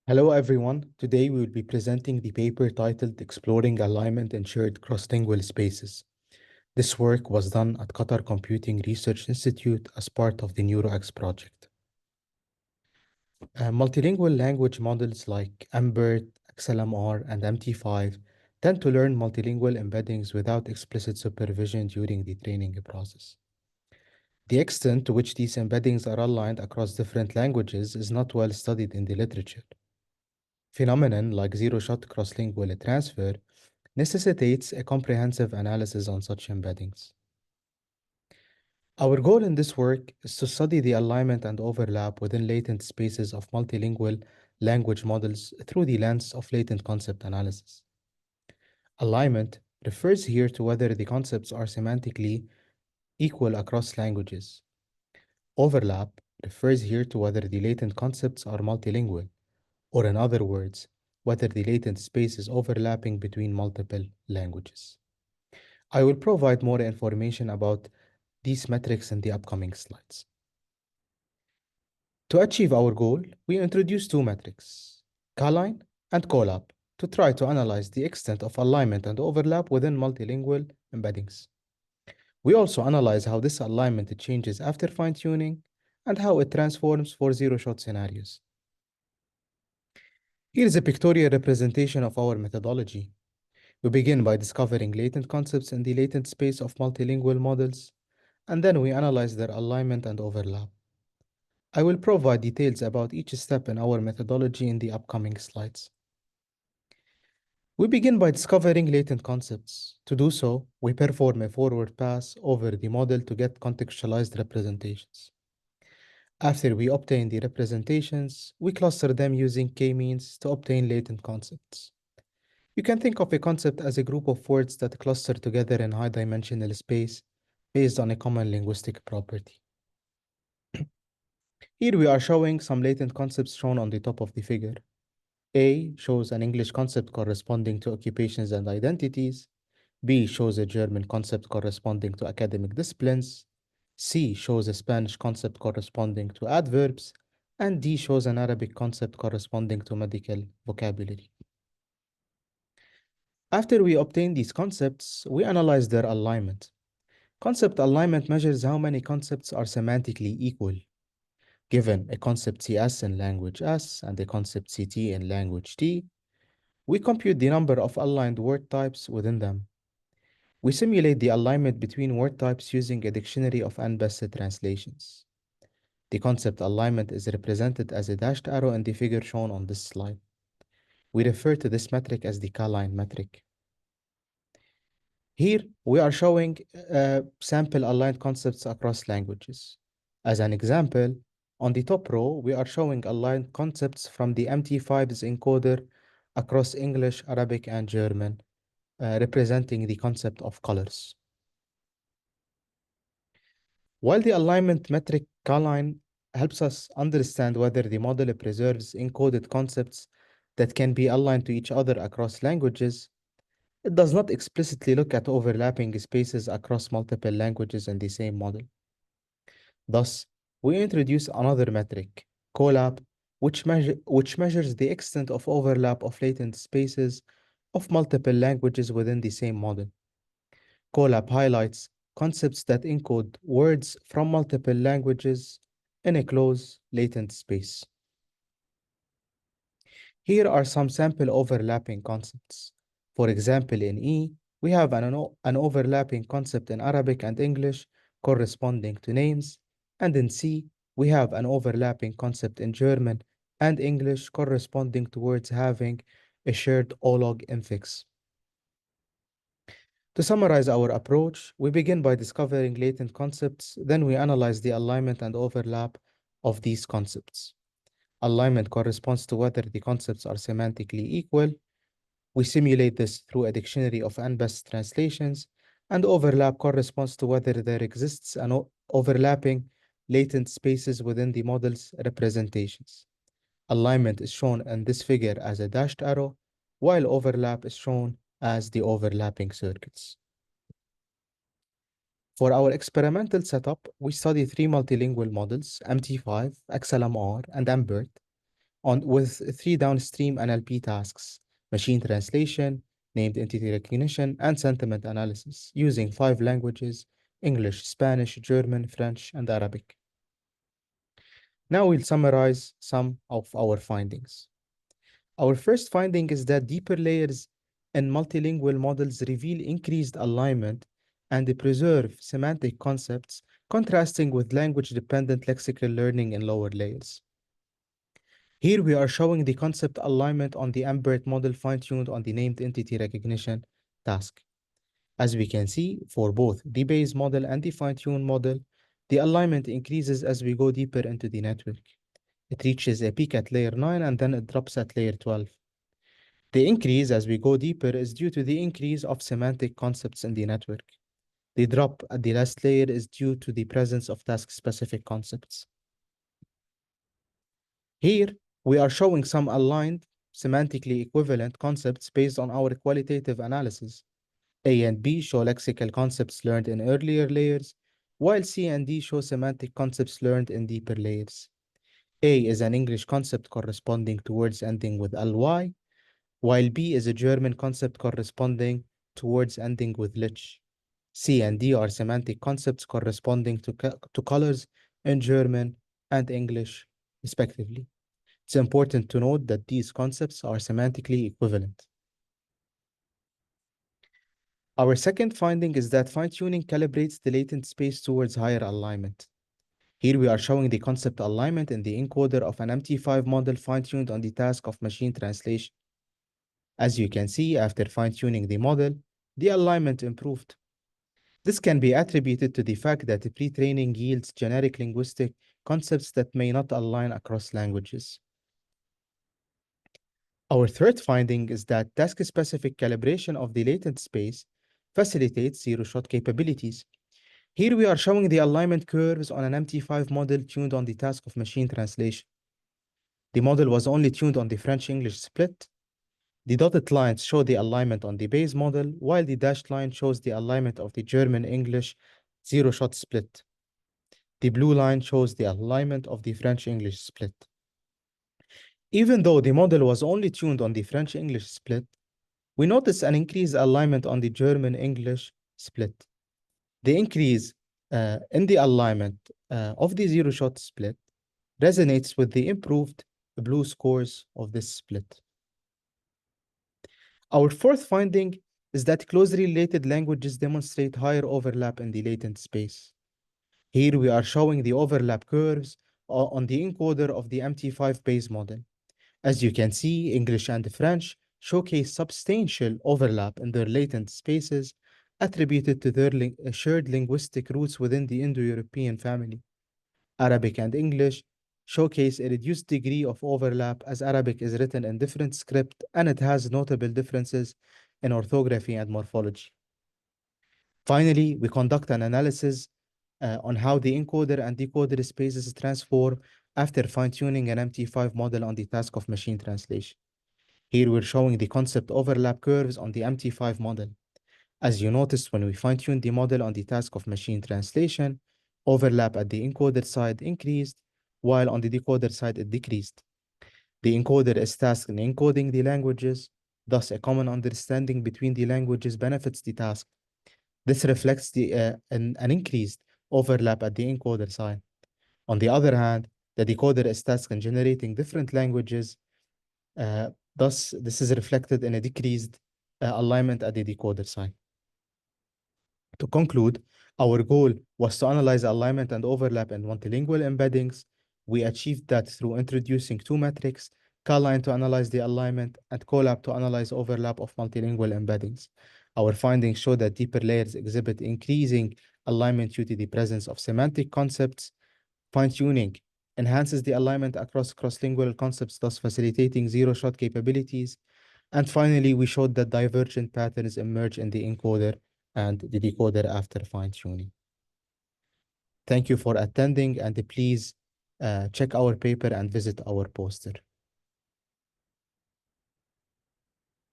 Hello everyone. Today we will be presenting the paper titled Exploring Alignment in Shared Cross-Lingual Spaces. This work was done at Qatar Computing Research Institute as part of the NeuroX project. Multilingual language models like mBERT, XLM-R, and MT5 tend to learn multilingual embeddings without explicit supervision during the training process. The extent to which these embeddings are aligned across different languages is not well studied in the literature. Phenomenon like zero-shot cross-lingual transfer necessitates a comprehensive analysis on such embeddings. Our goal in this work is to study the alignment and overlap within latent spaces of multilingual language models through the lens of latent concept analysis. Alignment refers here to whether the concepts are semantically equal across languages. Overlap refers here to whether the latent concepts are multilingual, or in other words, whether the latent space is overlapping between multiple languages. I will provide more information about these metrics in the upcoming slides. To achieve our goal, we introduce two metrics, CALIGN and COLAP, to try to analyze the extent of alignment and overlap within multilingual embeddings. We also analyze how this alignment changes after fine-tuning and how it transforms for zero-shot scenarios. Here is a pictorial representation of our methodology. We begin by discovering latent concepts in the latent space of multilingual models, and then we analyze their alignment and overlap. I will provide details about each step in our methodology in the upcoming slides. We begin by discovering latent concepts. To do so, we perform a forward pass over the model to get contextualized representations. After we obtain the representations, we cluster them using k-means to obtain latent concepts. You can think of a concept as a group of words that cluster together in high-dimensional space based on a common linguistic property. Here we are showing some latent concepts shown on the top of the figure. A shows an English concept corresponding to occupations and identities. B shows a German concept corresponding to academic disciplines. C shows a Spanish concept corresponding to adverbs. And D shows an Arabic concept corresponding to medical vocabulary. After we obtain these concepts, we analyze their alignment. Concept alignment measures how many concepts are semantically equal. Given a concept CS in language S and a concept CT in language T, we compute the number of aligned word types within them. We simulate the alignment between word types using a dictionary of unbest translations. The concept alignment is represented as a dashed arrow in the figure shown on this slide. We refer to this metric as the CALIGN metric. Here, we are showing sample aligned concepts across languages. As an example, on the top row, we are showing aligned concepts from the MT5's encoder across English, Arabic, and German, representing the concept of colors. While the alignment metric CALIGN helps us understand whether the model preserves encoded concepts that can be aligned to each other across languages, it does not explicitly look at overlapping spaces across multiple languages in the same model. Thus, we introduce another metric, COLAP, which measures the extent of overlap of latent spaces of multiple languages within the same model. COLAP highlights concepts that encode words from multiple languages in a closed latent space. Here are some sample overlapping concepts. For example, in E, we have an overlapping concept in Arabic and English corresponding to names, and in C, we have an overlapping concept in German and English corresponding to words having a shared O-log infix. To summarize our approach, we begin by discovering latent concepts, then we analyze the alignment and overlap of these concepts. Alignment corresponds to whether the concepts are semantically equal. We simulate this through a dictionary of unbest translations, and overlap corresponds to whether there exists an overlapping latent spaces within the model's representations. Alignment is shown in this figure as a dashed arrow, while overlap is shown as the overlapping circles. For our experimental setup, we study three multilingual models, MT5, XLM-R, and mBERT. with three downstream NLP tasks: machine translation, named entity recognition, and sentiment analysis, using 5 languages: English, Spanish, German, French, and Arabic. Now we'll summarize some of our findings. Our first finding is that deeper layers in multilingual models reveal increased alignment and they preserve semantic concepts, contrasting with language-dependent lexical learning in lower layers. Here we are showing the concept alignment on the mBERT model fine-tuned on the named entity recognition task. As we can see, for both the base model and the fine-tuned model, the alignment increases as we go deeper into the network. It reaches a peak at layer 9 and then it drops at layer 12. The increase as we go deeper is due to the increase of semantic concepts in the network. The drop at the last layer is due to the presence of task-specific concepts. Here, we are showing some aligned, semantically equivalent concepts based on our qualitative analysis. A and B show lexical concepts learned in earlier layers, while C and D show semantic concepts learned in deeper layers. A is an English concept corresponding to words ending with ly, while B is a German concept corresponding to words ending with lich. C and D are semantic concepts corresponding to colors in German and English, respectively. It's important to note that these concepts are semantically equivalent. Our second finding is that fine-tuning calibrates the latent space towards higher alignment. Here we are showing the concept alignment in the encoder of an MT5 model fine-tuned on the task of machine translation. As you can see, after fine-tuning the model, the alignment improved. This can be attributed to the fact that the pre-training yields generic linguistic concepts that may not align across languages. Our third finding is that task-specific calibration of the latent space facilitates zero-shot capabilities. Here we are showing the alignment curves on an MT5 model tuned on the task of machine translation. The model was only tuned on the French-English split. The dotted lines show the alignment on the base model, while the dashed line shows the alignment of the German-English zero-shot split. The blue line shows the alignment of the French-English split. Even though the model was only tuned on the French-English split, we notice an increased alignment on the German-English split. The increase in the alignment of the zero-shot split resonates with the improved blue scores of this split. Our fourth finding is that closely related languages demonstrate higher overlap in the latent space. Here we are showing the overlap curves on the encoder of the MT5 base model. As you can see, English and French showcase substantial overlap in their latent spaces attributed to their shared linguistic roots within the Indo-European family. Arabic and English showcase a reduced degree of overlap as Arabic is written in different script and it has notable differences in orthography and morphology. Finally, we conduct an analysis on how the encoder and decoder spaces transform after fine-tuning an MT5 model on the task of machine translation. Here we're showing the concept overlap curves on the MT5 model. As you noticed, when we fine-tuned the model on the task of machine translation, overlap at the encoder side increased, while on the decoder side it decreased. The encoder is tasked in encoding the languages, thus a common understanding between the languages benefits the task. This reflects an increased overlap at the encoder side. On the other hand, the decoder is tasked in generating different languages. Thus, this is reflected in a decreased alignment at the decoder side. To conclude, our goal was to analyze alignment and overlap in multilingual embeddings. We achieved that through introducing two metrics, CALIGN to analyze the alignment and COLAP to analyze overlap of multilingual embeddings. Our findings show that deeper layers exhibit increasing alignment due to the presence of semantic concepts. Fine-tuning enhances the alignment across cross-lingual concepts, thus facilitating zero-shot capabilities. And finally, we showed that divergent patterns emerge in the encoder and the decoder after fine-tuning. Thank you for attending, and please check our paper and visit our poster.